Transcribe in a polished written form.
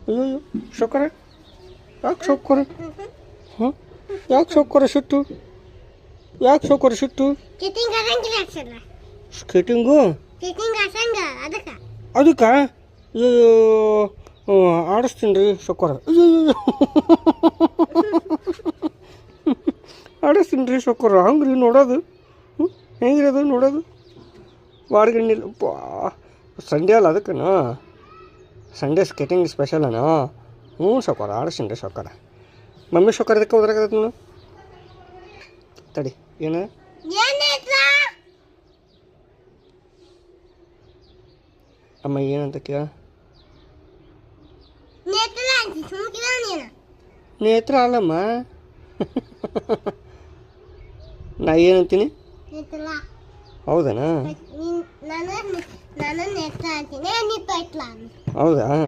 ಅಯ್ಯೋ ಸೌಕರ ಯಾಕೆ ಸೌಕರ ಹಾಂ ಯಾಕೆ ಸೌಕರ ಸಿಟ್ಟು ಯಾಕೆ ಸೌಕರ ಸಿಟ್ಟು ಸ್ಕೇಟಿಂಗು ಅದಕ್ಕೆ ಆಡಿಸ್ತೀನಿ ರೀ ಸೌಕರ ಆಡಿಸ್ತೀನಿ ರೀ ಸೌಕರ ಹಂಗೆ ರೀ ನೋಡೋದು ಹೆಂಗಿರಿ ಅದು ನೋಡೋದು ವಾರಗಣ್ಣಿಲ್ಲ ಸಂಡೇ ಅಲ್ಲ ಅದಕ್ಕೇನು ಸಂಡೇ ಸ್ಕೇಟಿಂಗ್ ಸ್ಪೆಷಲ್ ಅನೋ ಹ್ಞೂ ಸೌಕರ ಆಡಿಸ್ತೀನಿ ರೀ ಸೌಕರ ಮಮ್ಮಿ ಸೌಕರ ಇದಕ್ಕೆ ಹೋದ್ರಾಗತ್ತ ನೀನು ತಡಿ ಏನು ಅಮ್ಮ ಏನಂತ ಕೇಳ ನೇತ್ರ ಅಲ್ಲಮ್ಮ ನಾ ಏನಂತೀನಿ ಹೌದನಾ ಹೌದಾ